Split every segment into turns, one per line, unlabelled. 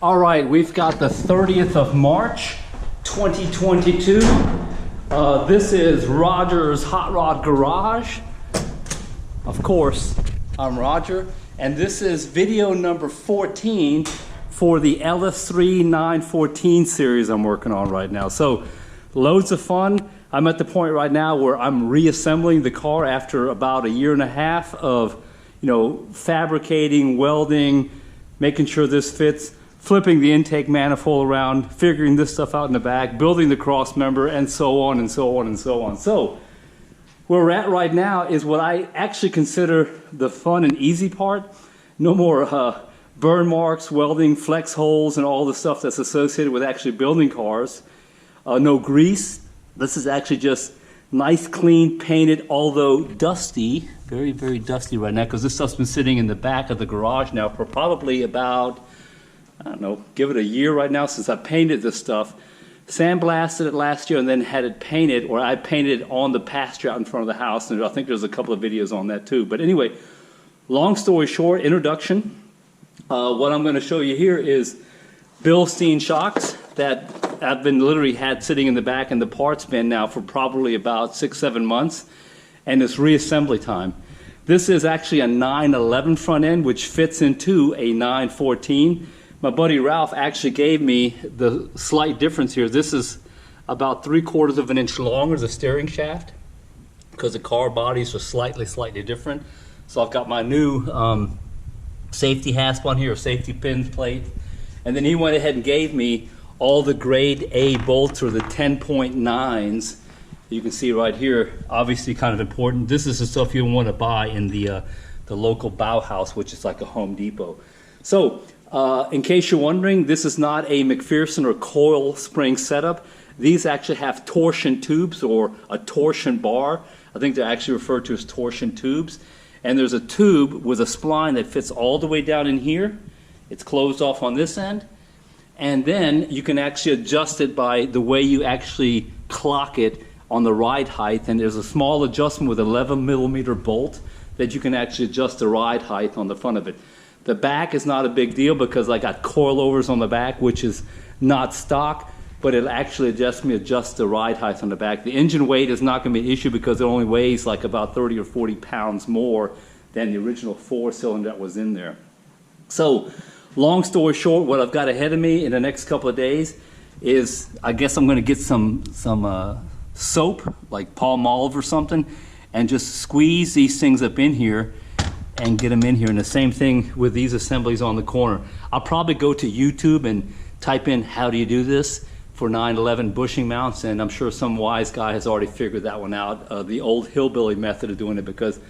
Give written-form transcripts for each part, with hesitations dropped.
All right, we've got the 30th of March, 2022. This is Roger's Hot Rod Garage. Of course, I'm Roger, and this is video number 14 for the LS3 914 series I'm working on right now. So, loads of fun. I'm at the point right now where I'm reassembling the car after about a year and a half of, fabricating, welding, making sure this fits, flipping the intake manifold around, figuring this stuff out in the back, building the cross member, and so on and so on and so on. So where we're at right now is what I actually consider the fun and easy part. No more burn marks, welding, flex holes, and all the stuff that's associated with actually building cars. No grease. This is actually just nice, clean, painted, although dusty, very, very dusty right now, because this stuff's been sitting in the back of the garage now for probably about, I don't know, give it a year right now since I painted this stuff. Sandblasted it last year and then had it painted, or I painted it on the pasture out in front of the house, and I think there's a couple of videos on that too. But anyway, long story short, introduction. What I'm going to show you here is Bilstein shocks that I've been literally had sitting in the back in the parts bin now for probably about 6-7 months, and it's reassembly time. This is actually a 911 front end which fits into a 914. My buddy Ralph actually gave me the slight difference here. This is about 3/4 of an inch longer as a steering shaft because the car bodies are slightly different. So I've got my new safety hasp on here, safety pins plate, and then he went ahead and gave me all the grade A bolts, or the 10.9s. You can see right here, obviously kind of important. This is the stuff you want to buy in the local Bauhaus, which is like a Home Depot. So in case you're wondering, this is not a McPherson or coil spring setup. These actually have torsion tubes, or a torsion bar. I think they're actually referred to as torsion tubes. And there's a tube with a spline that fits all the way down in here. It's closed off on this end. And then you can actually adjust it by the way you actually clock it on the ride height. And there's a small adjustment with 11mm bolt that you can actually adjust the ride height on the front of it. The back is not a big deal because I got coilovers on the back, which is not stock, but it'll actually adjust the ride height on the back. The engine weight is not going to be an issue because it only weighs like about 30 or 40 pounds more than the original 4-cylinder that was in there. So, long story short, what I've got ahead of me in the next couple of days is, I guess I'm going to get some soap, like Palmolive or something, and just squeeze these things up in here and get them in here. And the same thing with these assemblies on the corner. I'll probably go to YouTube and type in how do you do this for 911 bushing mounts, and I'm sure some wise guy has already figured that one out, the old hillbilly method of doing it, because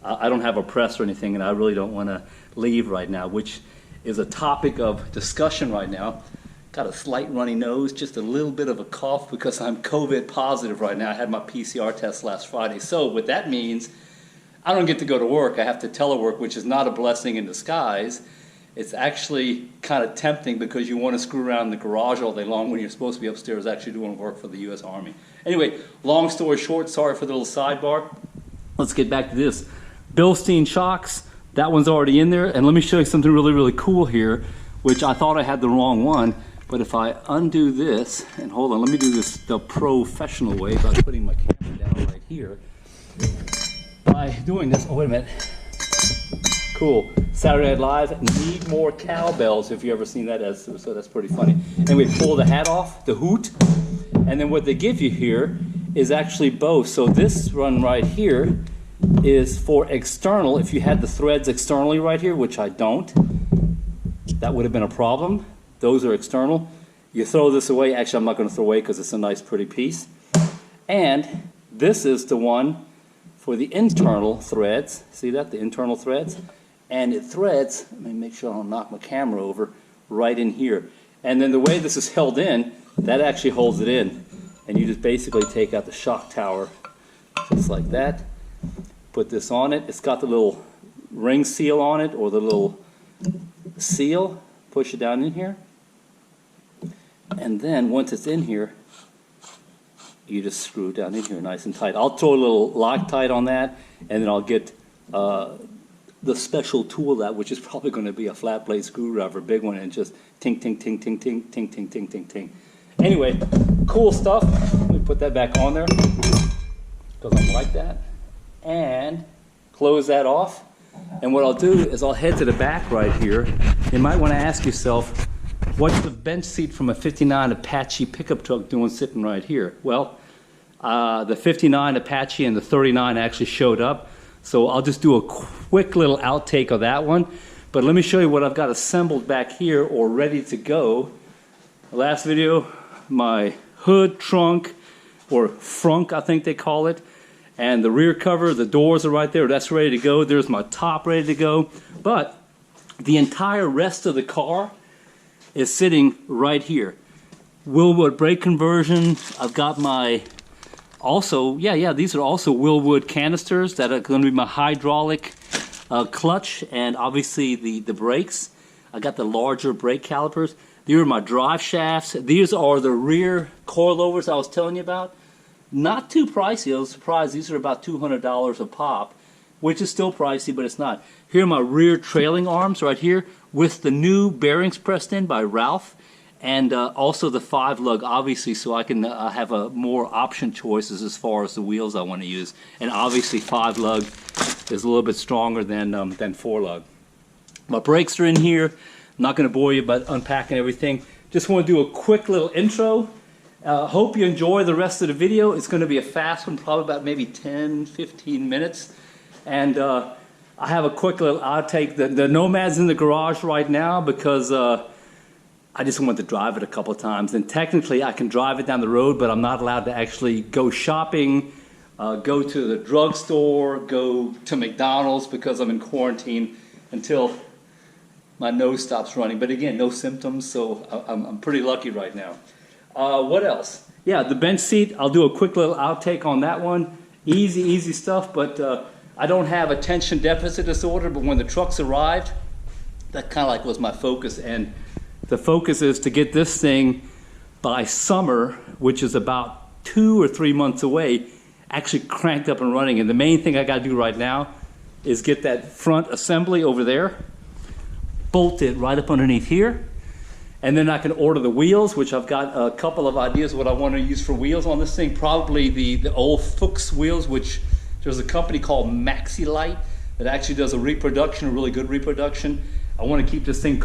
I don't have a press or anything, and I really don't want to leave right now, which is a topic of discussion right now. Got a slight runny nose, just a little bit of a cough because I'm COVID positive right now. I had my PCR test last Friday. So what that means, I don't get to go to work. I have to telework, which is not a blessing in disguise. It's actually kind of tempting because you want to screw around in the garage all day long when you're supposed to be upstairs actually doing work for the U.S. Army. Anyway, long story short, sorry for the little sidebar. Let's get back to this. Bilstein shocks, that one's already in there. And let me show you something really, really cool here, which I thought I had the wrong one. But if I undo this, and hold on, let me do this the professional way by putting my camera down right here. By doing this, oh wait a minute, cool, Saturday Night Live, need more cowbells, if you've ever seen that, so that's pretty funny. Anyway, pull the hat off, the hoot, and then what they give you here is actually both. So this run right here is for external. If you had the threads externally right here, which I don't, that would have been a problem. Those are external. You throw this away. Actually, I'm not going to throw away because it's a nice pretty piece. And this is the one for the internal threads. See that? The internal threads. And it threads, let me make sure I don't knock my camera over, right in here. And then the way this is held in, that actually holds it in. And you just basically take out the shock tower just like that. Put this on it. It's got the little ring seal on it, or the little seal. Push it down in here. And then once it's in here, you just screw it down in here nice and tight. I'll throw a little Loctite on that, and then I'll get the special tool that, which is probably going to be a flat blade screwdriver, big one, and just ting, ting, ting, ting, ting, ting, ting, ting, ting, ting. Anyway, cool stuff. Let me put that back on there because I'm like that. And close that off. And what I'll do is I'll head to the back right here. You might want to ask yourself, what's the bench seat from a 59 Apache pickup truck doing sitting right here? Well, the 59 Apache and the 39 actually showed up. So I'll just do a quick little outtake of that one. But let me show you what I've got assembled back here or ready to go. The last video, my hood, trunk, or frunk I think they call it, and the rear cover, the doors are right there. That's ready to go. There's my top ready to go. But the entire rest of the car is sitting right here. Willwood brake conversion. I've got my also, these are also Willwood canisters that are going to be my hydraulic clutch and obviously the brakes. I got the larger brake calipers. These are my drive shafts. These are the rear coilovers I was telling you about. Not too pricey. I was surprised. These are about $200 a pop, which is still pricey, but it's not. Here are my rear trailing arms right here with the new bearings pressed in by Ralph, and also the 5 lug, obviously, so I can have more option choices as far as the wheels I want to use. And obviously 5 lug is a little bit stronger than 4 lug. My brakes are in here. I'm not going to bore you about unpacking everything. Just want to do a quick little intro. Hope you enjoy the rest of the video. It's going to be a fast one, probably about maybe 10-15 minutes. And I have a quick little outtake. The Nomad's in the garage right now because I just want to drive it a couple times. And technically I can drive it down the road, but I'm not allowed to actually go shopping, go to the drugstore, go to McDonald's because I'm in quarantine until my nose stops running. But again, no symptoms, so I'm pretty lucky right now. What else? Yeah, the bench seat, I'll do a quick little outtake on that one. Easy stuff, but I don't have attention deficit disorder, but when the trucks arrived, that kind of like was my focus. And the focus is to get this thing by summer, which is about 2 or 3 months away, actually cranked up and running. And the main thing I got to do right now is get that front assembly over there, bolted right up underneath here. And then I can order the wheels, which I've got a couple of ideas what I want to use for wheels on this thing. Probably the old Fuchs wheels, which there's a company called Maxi Light that actually does a reproduction, a really good reproduction. I want to keep this thing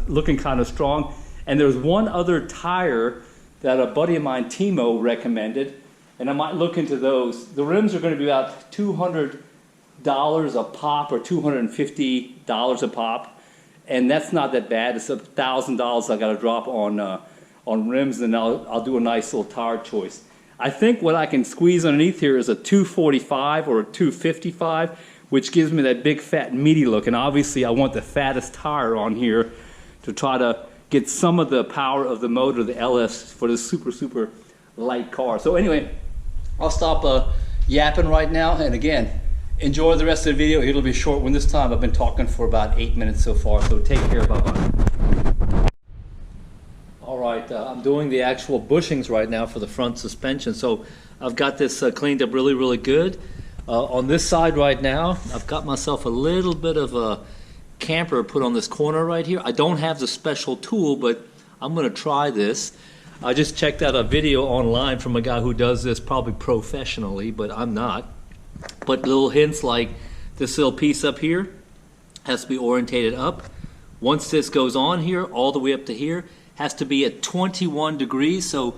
looking kind of strong. And there's one other tire that a buddy of mine, Timo, recommended, and I might look into those. The rims are going to be about $200 a pop or $250 a pop. And that's not that bad. It's $1,000 I got to drop on rims, and I'll do a nice little tire choice. I think what I can squeeze underneath here is a 245 or a 255, which gives me that big fat meaty look. And obviously I want the fattest tire on here to try to get some of the power of the motor, the LS, for this super light car. So anyway, I'll stop yapping right now, and again, enjoy the rest of the video. It'll be a short one this time. I've been talking for about 8 minutes so far, so take care. Bye-bye. All right, I'm doing the actual bushings right now for the front suspension. So I've got this cleaned up really good. On this side right now, I've got myself a little bit of a camper put on this corner right here. I don't have the special tool, but I'm going to try this. I just checked out a video online from a guy who does this probably professionally, but I'm not. But little hints like this little piece up here has to be orientated up. Once this goes on here, all the way up to here, has to be at 21 degrees. So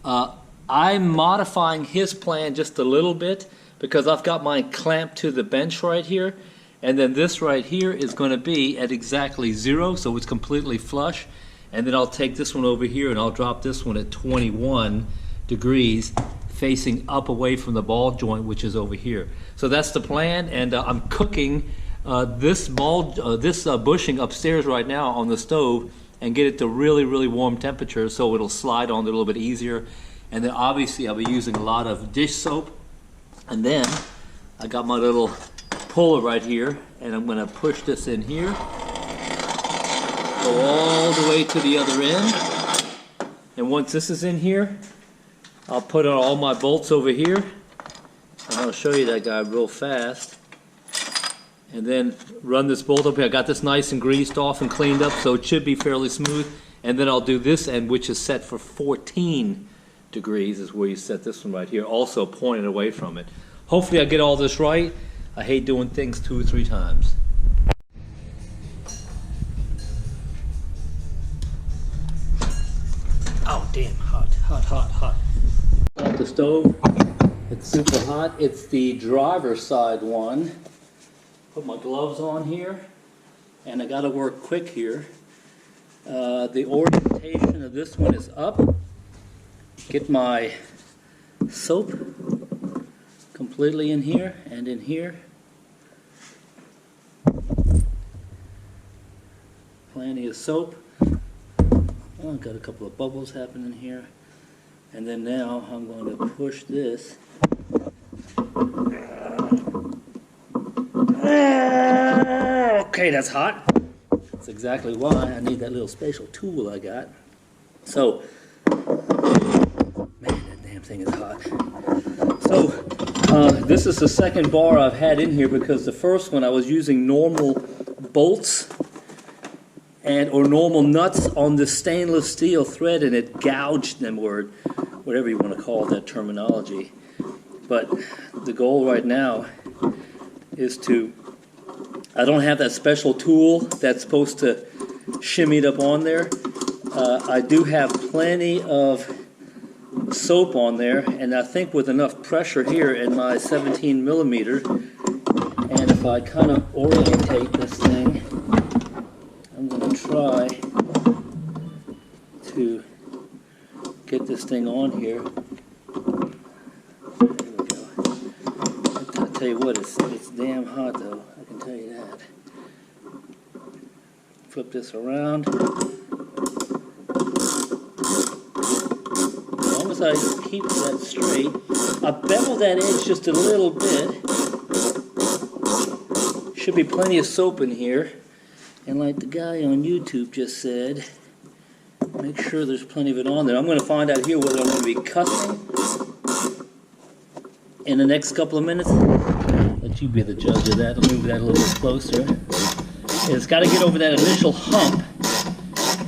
I'm modifying his plan just a little bit because I've got mine clamped to the bench right here. And then this right here is going to be at exactly 0, so it's completely flush. And then I'll take this one over here and I'll drop this one at 21 degrees. Facing up away from the ball joint, which is over here. So that's the plan, and I'm cooking this bushing upstairs right now on the stove and get it to really warm temperature so it'll slide on a little bit easier. And then obviously I'll be using a lot of dish soap. And then I got my little puller right here, and I'm going to push this in here, go all the way to the other end, and once this is in here, I'll put on all my bolts over here, and I'll show you that guy real fast. and then run this bolt up here. I got this nice and greased off and cleaned up, so it should be fairly smooth. And then I'll do this end, which is set for 14 degrees, is where you set this one right here, also pointed away from it. Hopefully I get all this right. I hate doing things 2 or 3 times. Oh, damn, hot, hot, hot, hot. Off the stove, it's super hot. It's the driver's side one. Put my gloves on here, and I gotta work quick here. The orientation of this one is up. Get my soap completely in here and in here. Plenty of soap. Oh, I've got a couple of bubbles happening here. And then now I'm going to push this. Okay, that's hot. That's exactly why I need that little special tool I got. So, man, that damn thing is hot. So, this is the second bar I've had in here because the first one I was using normal bolts or normal nuts on the stainless steel thread, and it gouged them, or whatever you want to call that terminology. But the goal right now is to, I don't have that special tool that's supposed to shimmy it up on there. I do have plenty of soap on there, and I think with enough pressure here in my 17 millimeter, and if I kind of orientate this thing, I'm going to try to get this thing on here. There we go. I'll tell you what, it's damn hot though, I can tell you that. Flip this around. As long as I keep that straight, I bevel that edge just a little bit. Should be plenty of soap in here. And like the guy on YouTube just said, make sure there's plenty of it on there. I'm going to find out here whether I'm going to be cussing in the next couple of minutes. Let you be the judge of that. I'll move that a little bit closer. It's got to get over that initial hump,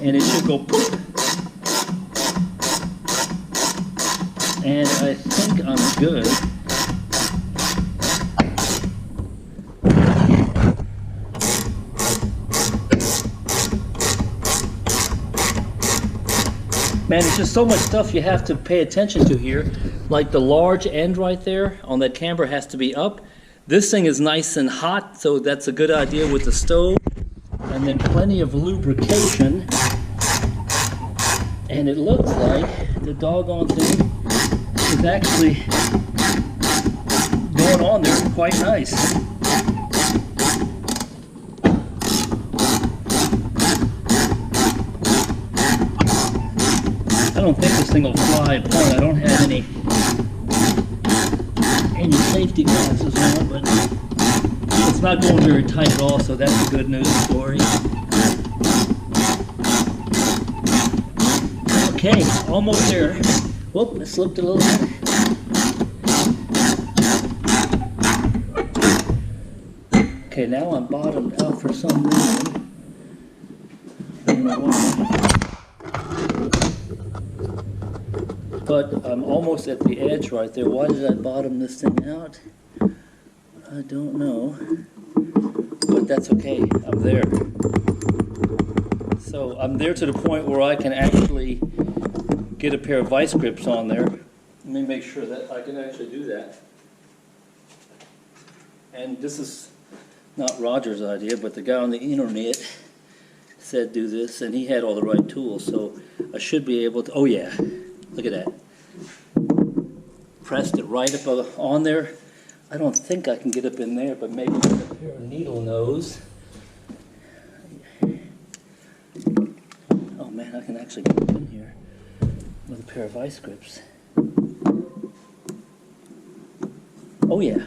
and it should go poof. And I think I'm good. Man, there's just so much stuff you have to pay attention to here. Like the large end right there on that camber has to be up. This thing is nice and hot, so that's a good idea with the stove. And then plenty of lubrication. And it looks like the doggone thing is actually going on there quite nice. I don't think this thing will fly apart. I don't have any safety glasses on, but it's not going very tight at all, so that's a good news story. Okay, almost there. Whoop, it slipped a little bit. Okay, now I'm bottomed out for some reason. I don't know why. But I'm almost at the edge right there. Why did I bottom this thing out? I don't know. But that's okay. I'm there. So I'm there to the point where I can actually get a pair of vice grips on there. Let me make sure that I can actually do that. And this is not Roger's idea, but the guy on the internet said do this, and he had all the right tools, so I should be able to, oh yeah. Look at that. Pressed it right up on there. I don't think I can get up in there, but maybe with a pair of needle nose. Oh man, I can actually get up in here with a pair of vice grips. Oh yeah.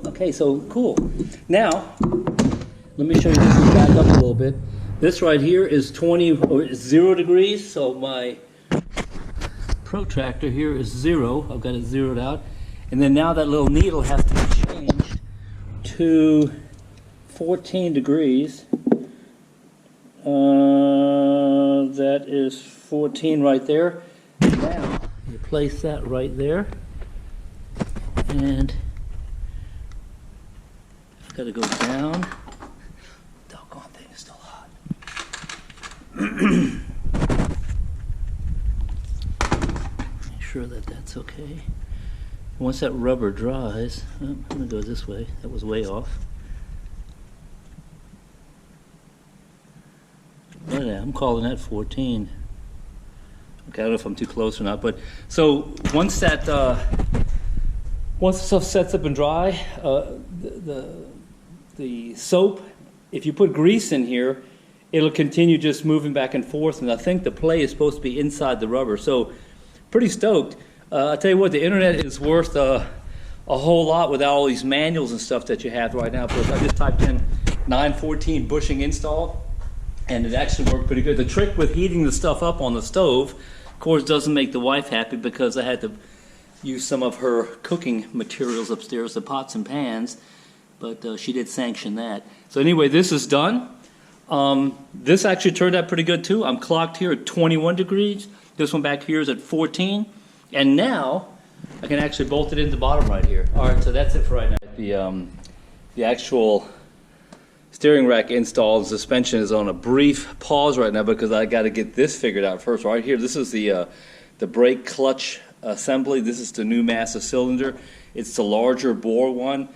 Okay, so cool. Now, let me show you this one back up a little bit. This right here is 0 degrees, so my protractor here is 0. I've got it zeroed out. And then now that little needle has to be changed to 14 degrees. That is 14 right there. Now you place that right there, and I've got to go down. Doggone thing is still hot. Make sure that that's okay. Once that rubber dries, I'm going to go this way. That was way off. But yeah, I'm calling that 14. Okay, I don't know if I'm too close or not, but so once that once the stuff sets up and dry, the soap, if you put grease in here, it'll continue just moving back and forth, and I think the play is supposed to be inside the rubber. So pretty stoked. I'll tell you what, the internet is worth a whole lot without all these manuals and stuff that you have right now. But I just typed in 914 bushing install, and it actually worked pretty good. The trick with heating the stuff up on the stove, of course, doesn't make the wife happy, because I had to use some of her cooking materials upstairs, the pots and pans, but she did sanction that. So anyway, this is done. This actually turned out pretty good too. I'm clocked here at 21 degrees. This one back here is at 14. And now I can actually bolt it in the bottom right here. All right, so that's it for right now. The actual steering rack install and suspension is on a brief pause right now, because I got to get this figured out first. Right here, this is the brake clutch assembly. This is the new master cylinder. It's the larger bore one.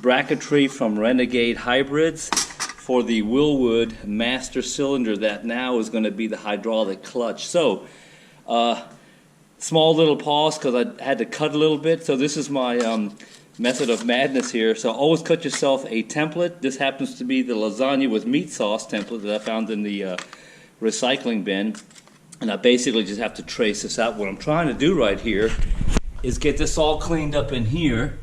Bracketry from Renegade Hybrids for the Willwood master cylinder that now is going to be the hydraulic clutch. So small little pause because I had to cut a little bit. So this is my method of madness here. So always cut yourself a template. This happens to be the lasagna with meat sauce template that I found in the recycling bin. And I basically just have to trace this out. What I'm trying to do right here is get this all cleaned up in here.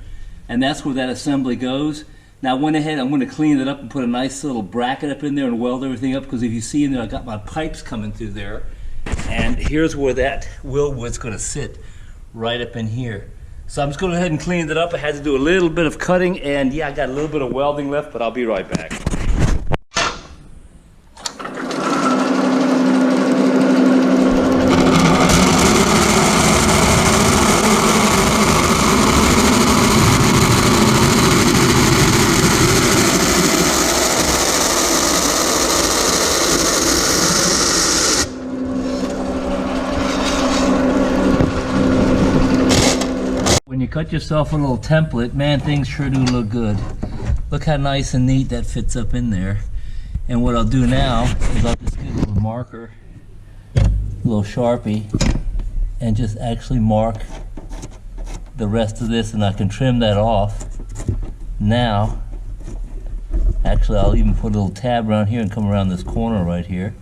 And that's where that assembly goes. Now I went ahead, I'm going to clean it up and put a nice little bracket up in there and weld everything up, because if you see in there, I got my pipes coming through there. And here's where that Willwood's going to sit, right up in here. So I'm just going to go ahead and clean it up. I had to do a little bit of cutting, and yeah, I got a little bit of welding left, but I'll be right back. Cut yourself a little template, man, things sure do look good. Look how nice and neat that fits up in there. And what I'll do now is I'll just get a little marker, a little Sharpie, and just actually mark the rest of this, and I can trim that off. Now, actually I'll even put a little tab around here and come around this corner right here.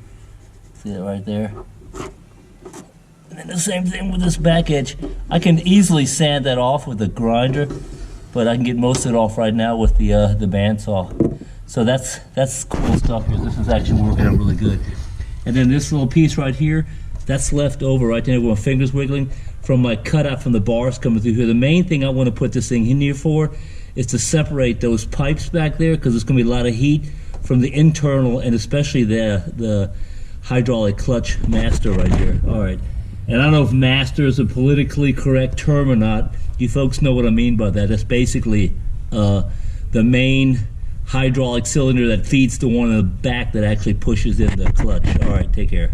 See that right there? And the same thing with this back edge. I can easily sand that off with a grinder, but I can get most of it off right now with the bandsaw. So that's cool stuff here. This is actually working out really good. And then this little piece right here, that's left over right there with my fingers wiggling from my cutout from the bars coming through here. The main thing I want to put this thing in here for is to separate those pipes back there, because there's going to be a lot of heat from the internal and especially the hydraulic clutch master right here. All right. And I don't know if master is a politically correct term or not. You folks know what I mean by that. It's basically the main hydraulic cylinder that feeds the one in the back that actually pushes in the clutch. All right, take care.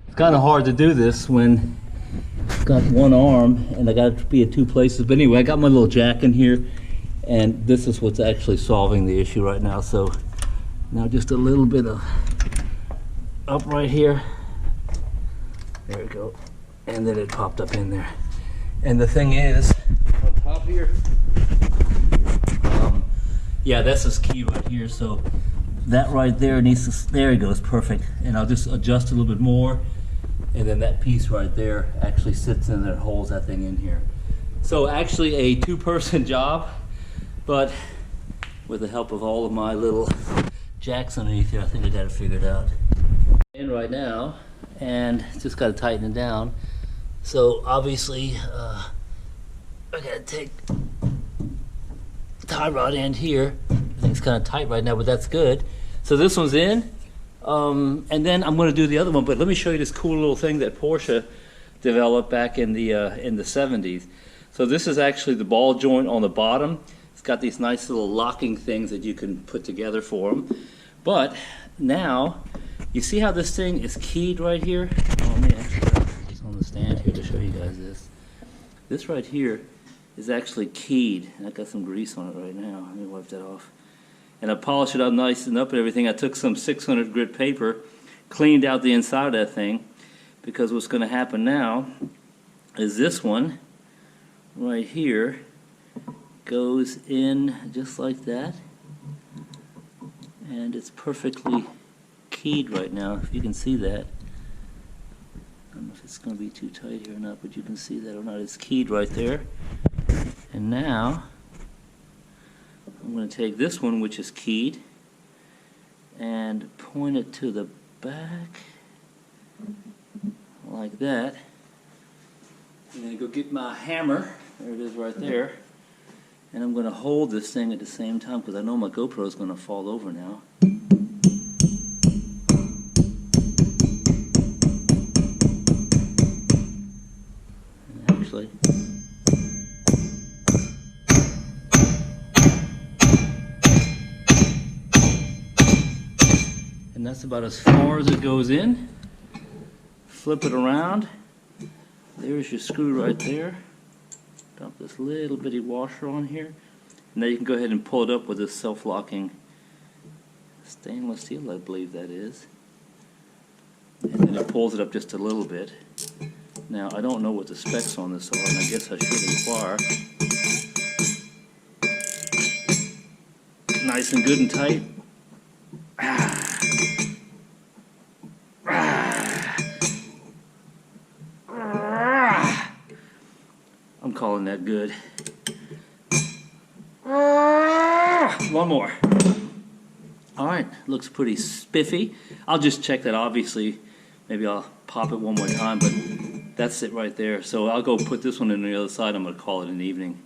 It's kind of hard to do this when got one arm and I got it to be at two places, but anyway, I got my little jack in here, and this is what's actually solving the issue right now. So now just a little bit of up right here, there we go, and then it popped up in there. And the thing is, on top here, yeah, that's this key right here, so that right there needs to, there it goes, perfect. And I'll just adjust a little bit more, and then that piece right there actually sits in there and holds that thing in here. So actually a two-person job, but with the help of all of my little
jacks underneath here. I think I got it figured out. In right now, and just got to tighten it down. So obviously, I got to take the tie rod end here. I think it's kind of tight right now, but that's good. So this one's in, and then I'm going to do the other one. But let me show you this cool little thing that Porsche developed back in the 70s. So this is actually the ball joint on the bottom. It's got these nice little locking things that you can put together for them. But now, you see how this thing is keyed right here? Oh man, it's on the stand here to show you guys this. This right here is actually keyed. I got some grease on it right now. Let me wipe that off. And I polished it up nice and up and everything. I took some 600 grit paper, cleaned out the inside of that thing, because what's going to happen now is this one right here goes in just like that, and it's perfectly keyed right now, if you can see that. I don't know if it's going to be too tight here or not, but you can see that or not. It's keyed right there. And now I'm going to take this one, which is keyed, and point it to the back like that. I'm going to go get my hammer. There it is right there. And I'm going to hold this thing at the same time because I know my GoPro is going to fall over now. And actually, and that's about as far as it goes in. Flip it around. There's your screw right there. Dump this little bitty washer on here. And now you can go ahead and pull it up with this self-locking stainless steel, I believe that is. And then it pulls it up just a little bit. Now, I don't know what the specs on this are, and I guess I should inquire. Nice and good and tight. I'm calling that good. One more. Alright, looks pretty spiffy. I'll just check that, obviously. Maybe I'll pop it one more time, but that's it right there. So I'll go put this one in the other side. I'm going to call it an evening.